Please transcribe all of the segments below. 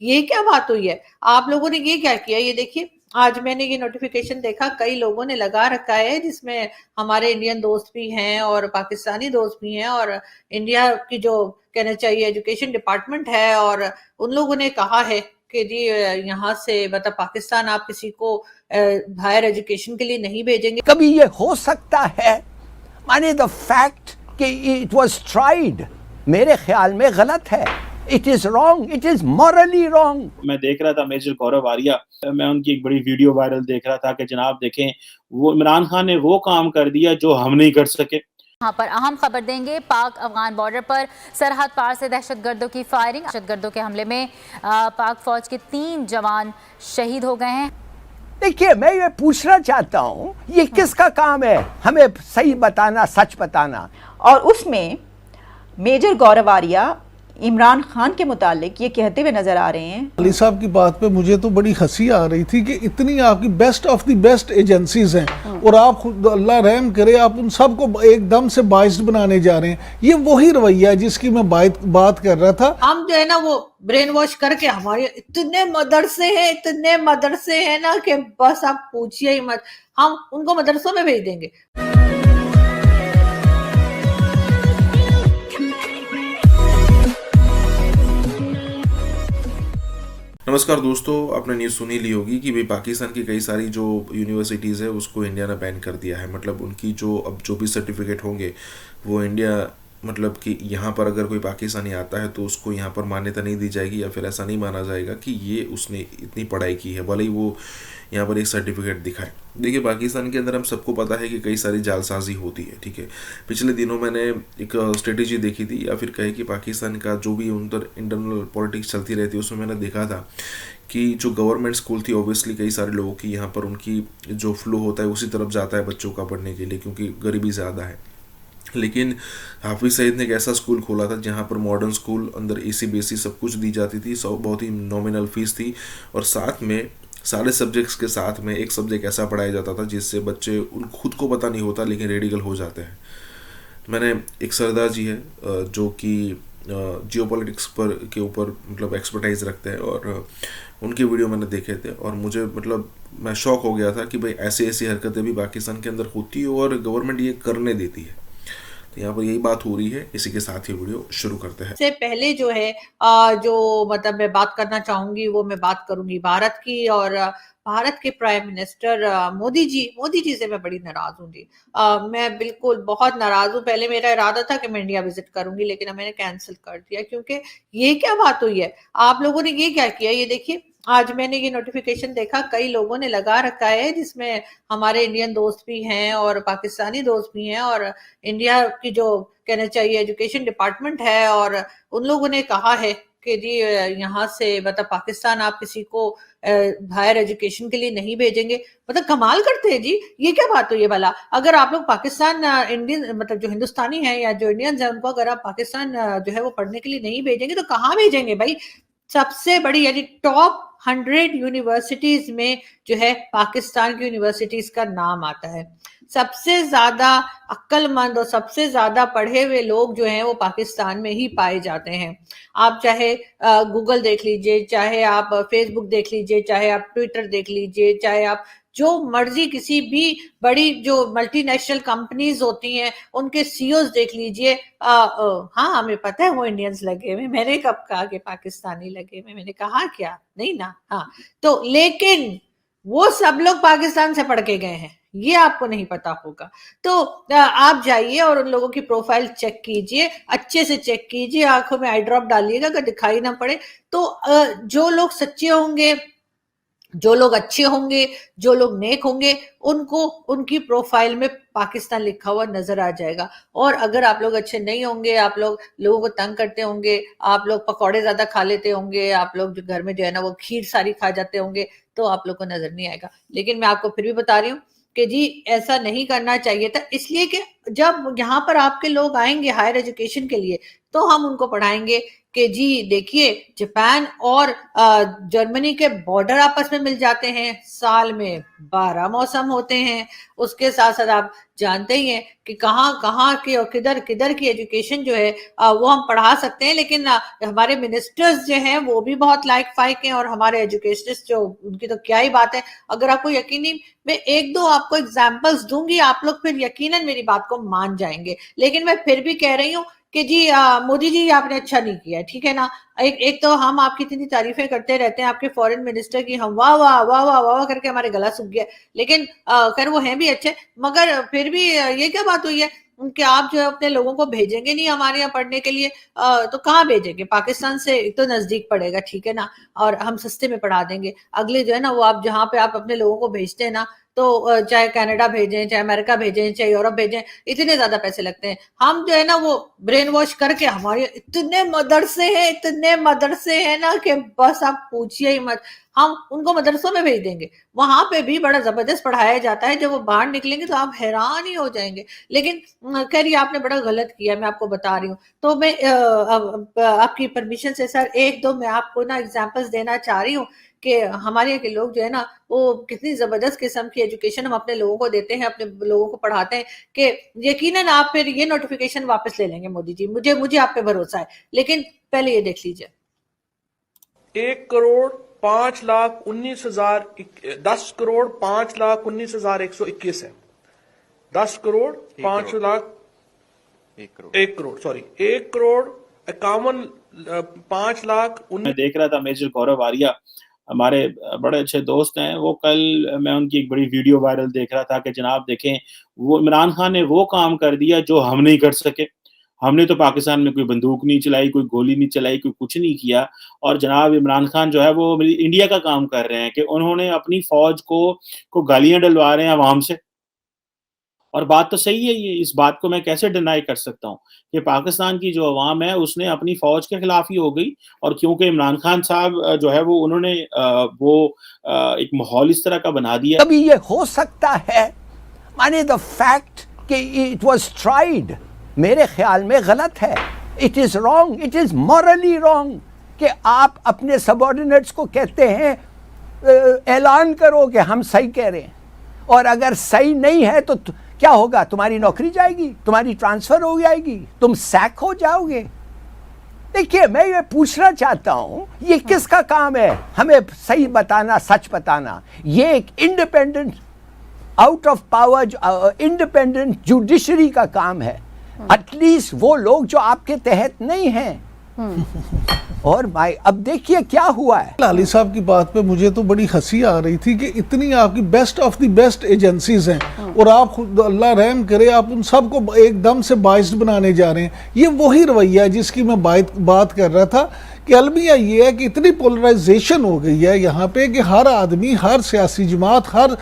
ये क्या बात हुई है? आप लोगों ने ये क्या किया? ये देखिए, आज मैंने ये नोटिफिकेशन देखा, कई लोगों ने लगा रखा है, जिसमें हमारे इंडियन दोस्त भी हैं और पाकिस्तानी दोस्त भी हैं, और इंडिया की जो कहना चाहिए एजुकेशन डिपार्टमेंट है, और उन लोगों ने कहा है कि जी यहाँ से मतलब पाकिस्तान आप किसी को हायर एजुकेशन के लिए नहीं भेजेंगे। कभी ये हो सकता है? माने द फैक्ट कि इट वाज ट्राइड मेरे ख्याल में गलत है। It is wrong, it is morally wrong. मैं देख रहा था मेजर गौरव आर्या, मैं उनकी एक बड़ी वीडियो वायरल देख रहा था कि जनाब देखें, वो इमरान खान ने वो काम कर दिया जो हम नहीं कर सके। यहाँ पर अहम खबर देंगे, पाक अफगान बॉर्डर पर सरहद पार से दहशतगर्दों की फायरिंग। दहशतगर्दों के हमले में पाक फौज के 3 जवान शहीद हो गए हैं। देखिए, मैं ये पूछना चाहता हूँ, ये किसका काम है हमें सही बताना, सच बताना? और उसमें मेजर गौरव आर्या इमरान खान के मुतालिक ये कहते हुए नजर आ रहे हैं। अली साहब की बात पे मुझे तो बड़ी हंसी आ रही थी कि इतनी आपकी best of the best agencies हैं और आप खुद, अल्लाह रहम करे, आप उन सबको एकदम से बाइस्ड बनाने जा रहे हैं। ये वही रवैया है जिसकी मैं बात कर रहा था। हम जो है ना वो ब्रेन वॉश करके, हमारे इतने मदरसे हैं ना कि बस आप पूछिए ही मत, हम उनको मदरसों में भेज देंगे। नमस्कार दोस्तों, आपने न्यूज़ सुनी ली होगी कि भाई पाकिस्तान की कई सारी जो यूनिवर्सिटीज़ है उसको इंडिया ने बैन कर दिया है। मतलब उनकी अब जो भी सर्टिफिकेट होंगे वो इंडिया, मतलब कि यहाँ पर अगर कोई पाकिस्तानी आता है तो उसको यहाँ पर मान्यता नहीं दी जाएगी, या फिर ऐसा नहीं माना जाएगा कि ये उसने इतनी पढ़ाई की है भले ही वो यहाँ पर एक सर्टिफिकेट दिखाए। देखिए, पाकिस्तान के अंदर हम सबको पता है कि कई सारी जालसाजी होती है, ठीक है। पिछले दिनों मैंने एक स्ट्रेटेजी देखी थी, या फिर कहे कि पाकिस्तान का जो भी उनका इंटरनल पॉलिटिक्स चलती रहती है उसमें मैंने देखा था कि जो गवर्नमेंट स्कूल थी, ऑब्वियसली कई सारे लोगों की यहाँ पर उनकी जो फ्लो होता है उसी तरफ जाता है बच्चों का पढ़ने के लिए, क्योंकि गरीबी ज़्यादा है। लेकिन हाफिज सईद ने एक ऐसा स्कूल खोला था जहाँ पर मॉडर्न स्कूल, अंदर एसी बेसी सब कुछ दी जाती थी, बहुत ही नॉमिनल फीस थी, और साथ में सारे सब्जेक्ट्स के साथ में एक सब्जेक्ट ऐसा पढ़ाया जाता था जिससे बच्चे उन खुद को पता नहीं होता लेकिन रेडिकल हो जाते हैं। मैंने एक सरदार जी है जो कि जियोपॉलिटिक्स पर के ऊपर मतलब एक्सपर्टाइज रखते हैं, और उनके वीडियो मैंने देखे थे और मुझे मतलब मैं शॉक हो गया था कि भाई ऐसी ऐसी हरकतें भी पाकिस्तान के अंदर होती है और गवर्नमेंट ये करने देती है। तो यहाँ पर यही बात हो रही है। इसी के साथ ही वीडियो शुरू करते हैं। से पहले जो है जो मतलब मैं बात करना चाहूंगी वो मैं बात करूंगी भारत की, और भारत के प्राइम मिनिस्टर मोदी जी से मैं बड़ी नाराज हूँ जी। मैं बिल्कुल बहुत नाराज हूँ। पहले मेरा इरादा था कि मैं इंडिया विजिट करूंगी, लेकिन अब मैंने कैंसिल कर दिया, क्योंकि ये क्या बात हुई है? आप लोगों ने ये क्या किया? ये देखिए, आज मैंने ये नोटिफिकेशन देखा, कई लोगों ने लगा रखा है, जिसमें हमारे इंडियन दोस्त भी हैं और पाकिस्तानी दोस्त भी हैं, और इंडिया की जो कहना चाहिए एजुकेशन डिपार्टमेंट है, और उन लोगों ने कहा है कि जी यहाँ से मतलब पाकिस्तान आप किसी को हायर एजुकेशन के लिए नहीं भेजेंगे। मतलब कमाल करते हैं जी, ये क्या बात हुई है भला? अगर आप लोग पाकिस्तान इंडियन मतलब जो हिंदुस्तानी है या जो इंडियंस है, उनको अगर आप पाकिस्तान जो है वो पढ़ने के लिए नहीं भेजेंगे तो कहाँ भेजेंगे भाई? सबसे बड़ी यानी टॉप 100 यूनिवर्सिटीज में जो है पाकिस्तान की यूनिवर्सिटीज का नाम आता है। सबसे ज्यादा अक्लमंद और सबसे ज्यादा पढ़े हुए लोग जो हैं वो पाकिस्तान में ही पाए जाते हैं। आप चाहे गूगल देख लीजिए, चाहे आप फेसबुक देख लीजिए, चाहे आप ट्विटर देख लीजिए, चाहे आप जो मर्जी किसी भी बड़ी जो मल्टीनेशनल कंपनीज होती हैं उनके सीईओज देख लीजिए। हाँ, हमें पता है वो इंडियंस लगे हुए। मैंने कब कहा कि पाकिस्तानी लगे हुए? मैंने कहा क्या? नहीं ना। हाँ, तो लेकिन वो सब लोग पाकिस्तान से पढ़ के गए हैं, ये आपको नहीं पता होगा। तो आप जाइए और उन लोगों की प्रोफाइल चेक कीजिए, अच्छे से चेक कीजिए, आंखों में आई ड्रॉप डालिएगा अगर दिखाई ना पड़े तो। जो लोग सच्चे होंगे, जो लोग अच्छे होंगे, जो लोग नेक होंगे, उनको उनकी प्रोफाइल में पाकिस्तान लिखा हुआ नजर आ जाएगा। और अगर आप लोग अच्छे नहीं होंगे, आप लोग लोगों को तंग करते होंगे, आप लोग पकौड़े ज्यादा खा लेते होंगे, आप लोग जो घर में जो है ना वो खीर सारी खा जाते होंगे, तो आप लोग को नजर नहीं आएगा। लेकिन मैं आपको फिर भी बता रही हूँ कि जी ऐसा नहीं करना चाहिए था, इसलिए कि जब यहाँ पर आपके लोग आएंगे हायर एजुकेशन के लिए तो हम उनको पढ़ाएंगे कि जी देखिए जापान और जर्मनी के बॉर्डर आपस में मिल जाते हैं, साल में 12 मौसम होते हैं, उसके साथ साथ आप जानते ही हैं कि कहाँ की और किधर की एजुकेशन जो है वो हम पढ़ा सकते हैं, लेकिन हमारे मिनिस्टर्स जो हैं वो भी बहुत लाइक फाइक हैं, और हमारे एजुकेशनिस्ट जो उनकी तो क्या ही बात है। अगर आपको यकीन नहीं, मैं एक दो आपको एग्जाम्पल्स दूंगी, आप लोग फिर यकीनन मेरी बात को मान जाएंगे, लेकिन मैं फिर भी कह रही हूँ कि जी मोदी जी आपने अच्छा नहीं किया, ठीक है ना। एक तो हम आपकी इतनी तारीफें करते रहते हैं आपके फॉरेन मिनिस्टर की, हम वाह वाह वाह वाह वाह करके हमारे गला सूख गया, लेकिन खैर वो हैं भी अच्छे, मगर फिर भी ये क्या बात हुई है कि आप जो है अपने लोगों को भेजेंगे नहीं हमारे यहाँ पढ़ने के लिए, तो कहाँ भेजेंगे? पाकिस्तान से तो नजदीक पड़ेगा, ठीक है ना, और हम सस्ते में पढ़ा देंगे। अगले जो है ना वो आप जहाँ पे आप अपने लोगों को भेजते हैं ना, तो चाहे कनाडा भेजें, चाहे अमेरिका भेजें, चाहे यूरोप भेजें, इतने ज्यादा पैसे लगते हैं। हम जो है ना वो ब्रेन वॉश करके हमारे इतने मदरसे हैं ना कि बस आप पूछिए ही मत। हम उनको मदरसों में भेज देंगे, वहां पे भी बड़ा जबरदस्त पढ़ाया जाता है, जब वो बाहर निकलेंगे तो आप हैरान ही हो जाएंगे। लेकिन खैर ये आपने बड़ा गलत किया, मैं आपको बता रही हूँ। तो मैं आपकी परमिशन से सर एक दो मैं आपको ना एग्जांपल्स देना चाह रही हूँ कि हमारे यहाँ के लोग जो है ना वो कितनी जबरदस्त किस्म की एजुकेशन हम अपने लोगों को देते हैं, अपने लोगों को पढ़ाते हैं कि यकीनन आप फिर ये नोटिफिकेशन वापस ले लेंगे मोदी जी, मुझे आप पे भरोसा है। लेकिन पहले ये देख लीजिए, 10,05,19,121 है। 10 करोड़ 5 लाख 1 करोड़ सॉरी 1,51,05,00,000 मैं देख रहा था मेजर गौरव आर्या हमारे बड़े अच्छे दोस्त हैं, वो कल मैं उनकी एक बड़ी वीडियो वायरल देख रहा था कि जनाब देखें वो इमरान खान ने वो काम कर दिया जो हम नहीं कर सके। हमने तो पाकिस्तान में कोई बंदूक नहीं चलाई, कोई गोली नहीं चलाई, कोई कुछ नहीं किया, और जनाब इमरान खान जो है वो इंडिया का काम कर रहे हैं कि उन्होंने अपनी फौज को गालियां डलवा रहे हैं अवाम से। और बात तो सही है, ये इस बात को मैं कैसे डिनाई कर सकता हूँ कि पाकिस्तान की जो अवाम है उसने अपनी फौज के खिलाफ ही हो गई, और क्योंकि इमरान खान साहब जो है वो उन्होंने एक माहौल इस तरह का बना दिया। कभी ये हो सकता है, माने द फैक्ट कि इट वाज ट्राइड मेरे ख्याल में गलत है। It is wrong, it is morally wrong कि आप अपने सबऑर्डिनेट्स को कहते हैं ऐलान करो कि हम सही कह रहे हैं, और अगर सही नहीं है तो क्या होगा? तुम्हारी नौकरी जाएगी, तुम्हारी ट्रांसफर हो जाएगी, तुम सैक हो जाओगे। देखिए मैं ये पूछना चाहता हूं, ये किसका काम है हमें सही बताना, सच बताना? ये एक independent out of power independent judiciary का काम है। एटलीस्ट वो लोग जो आपके तहत नहीं हैं। और भाई अब देखिए क्या हुआ है। लाली साहब की बात पे मुझे तो बड़ी हंसी आ रही थी कि इतनी आपकी best of the best agencies हैं, और आप खुद अल्लाह रहम करे आप उन सबको एकदम से बाइस्ड बनाने जा रहे हैं। ये वही रवैया है जिसकी मैं बात कर रहा था कि अलमिया ये है कि इतनी पोलराइजेशन हो गई है यहाँ पे कि हर आदमी, हर सियासी जमात, हर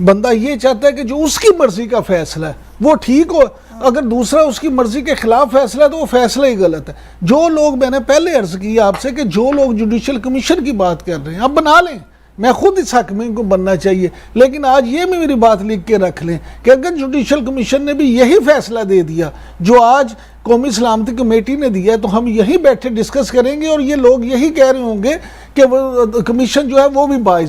बंदा ये चाहता है कि जो उसकी मर्जी का फैसला है वो ठीक हो, अगर दूसरा उसकी मर्जी के खिलाफ फैसला है तो वो फैसला ही गलत है। जो लोग, मैंने पहले अर्ज किया आपसे कि जो लोग जुडिशल कमीशन की बात कर रहे हैं आप बना लें, मैं खुद इस हक में इनको बनना चाहिए, लेकिन आज ये में मेरी बात लिख के रख लें कि अगर जुडिशल कमीशन ने भी यही फैसला दे दिया जो आज कौमी सलामती कमेटी ने दिया है, तो हम यहीं बैठे डिस्कस करेंगे और ये लोग यही कह रहे होंगे कि वो कमीशन जो है वो भी बाइस